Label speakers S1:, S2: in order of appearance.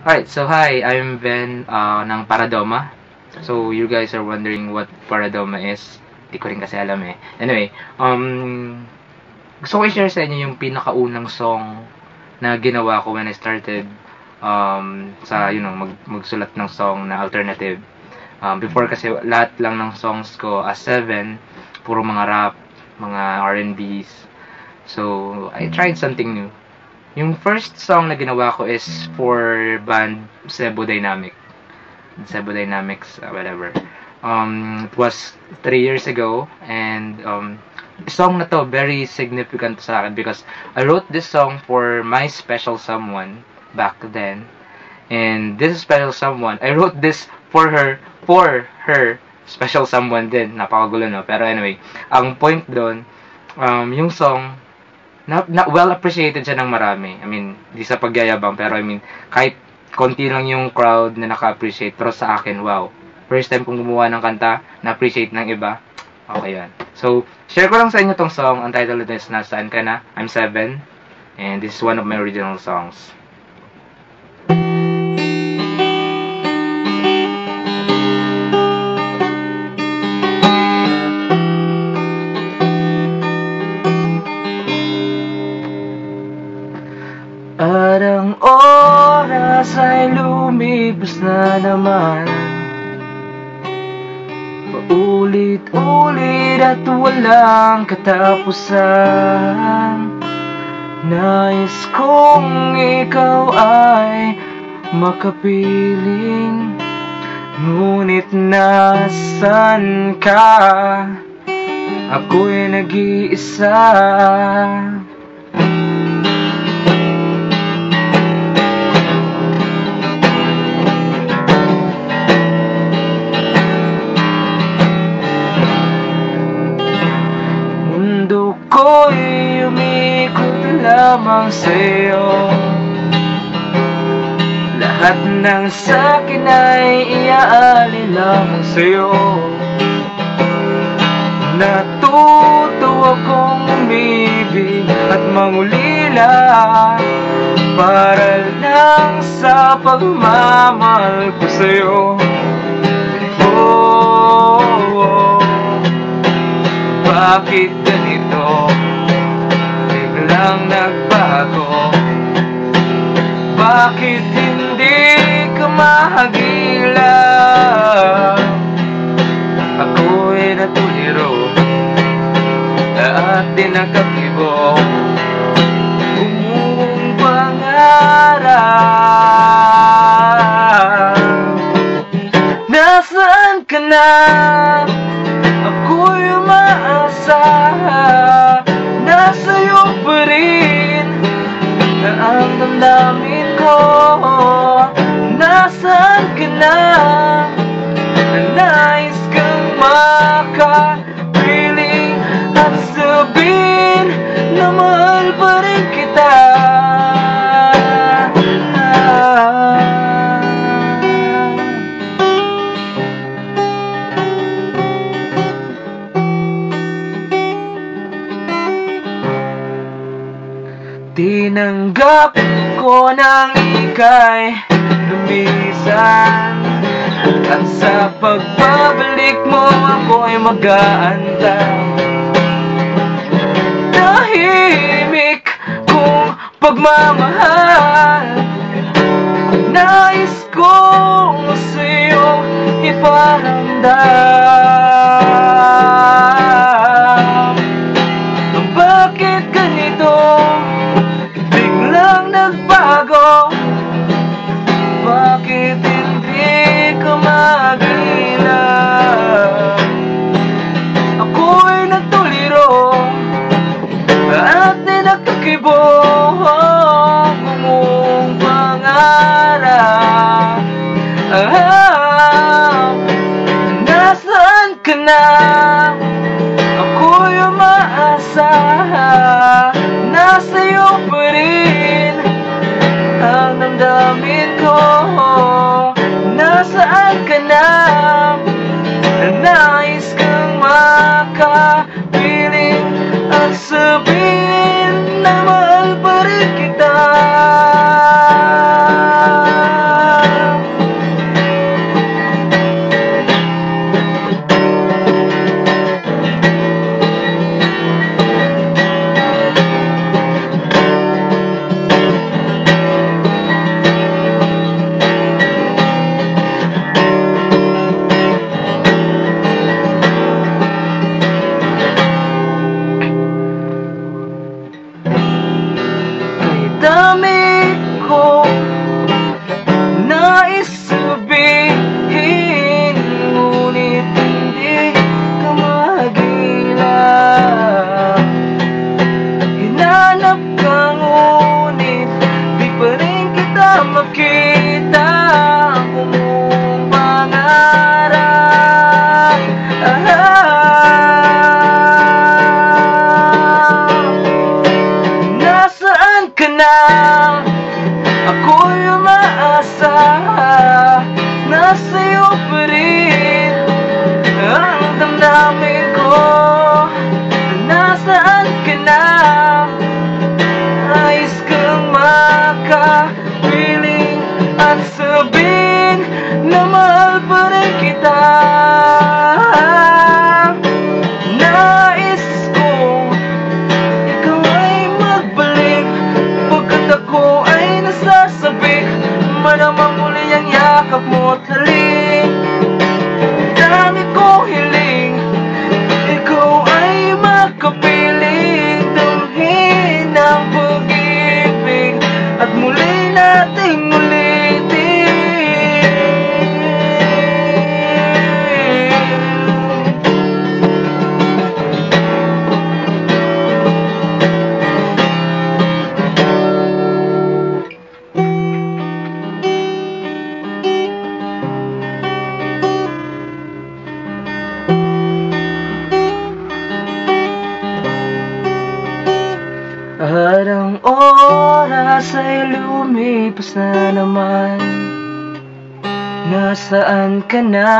S1: Alright, so hi, I'm Ben ng Paradomah. So, you guys are wondering what paradomah is. Di ko rin kasi alam eh. Anyway, gusto ko i-share sa inyo yung pinakaunang song na ginawa ko when I started magsulat ng song na alternative. Before kasi lahat lang ng songs ko as 7, puro mga rap, mga R&Bs. So, I tried something new. Yung first song na ginawa ko is for band Cebu Dynamics, whatever. It was 3 years ago, and song na to very significant sa akin because I wrote this song for my special someone back then. And this special someone, I wrote this for her special someone din. Napakagulo, no? Pero anyway, ang point doon, yung song, well appreciated siya ng marami. I mean, di sa pagyayabang, pero I mean, kahit konti lang yung crowd na naka-appreciate, pero sa akin, wow. First time kong gumawa ng kanta, na-appreciate ng iba. Okay yan. So, share ko lang sa inyo tong song. Ang title nito is Nasaan Ka Na? I'm 7. And this is one of my original songs. At ang oras ay lumibas na naman, paulit-ulit at walang katapusan. Nais kong ikaw ay makapiling, ngunit nasaan ka? Ako'y nag-iisa. Ako'y umikot lamang sa'yo, lahat ng sa'kin ay iaalin lamang sa'yo. Natuto akong umibig at mangulila para lang sa pagmamahal ko sa'yo. Bakit ganito? Biglang nagbago. Bakit hindi ka mahagilan? Ako'y natuliro at di nakakibo. Umuong pangarap. Nasaan ka na? Ako'y umaasa, nasa'yo pa rin na ang damdamin ko. Nasaan ka na? Nais kang makapiling at sabihin na mahal pa rin kita. Tinanggap ko nang ika'y lumisan, at sa pagbabalik mo ako'y mag-aantay. Tahimik kong pagmamahal, nais kong sa'yo iparamdam. Bakit ganito? Nagbago. Bakit hindi ka magilan? Ako'y nagtuliro at di nagtakibo. Gumong pangarap. Nasaan ka na? Ako'y umaasa, nasa'yo pa rin ang damdamin ko. Nasaan ka na? Nais kang makapiling at sabihin na mahal pa rin kita.
S2: makita ang buong pangarap. Nasaan ka na? Ako'y umaasa na sa'yo pa rin ang damdamin ko. Nasaan ka na? Nais kang makapiling at sabihin na mahal pa rin kita. Nais kong ikaw ay magbalik pagkat ako ay nasasabik. Malamang muli ang yakap mo at halik. Dami kong hiling, ikaw ay makapiling. Damhin ang pag-ibig at muli nating ulitin. At ang oras ay lumipas na naman. Nasaan ka na?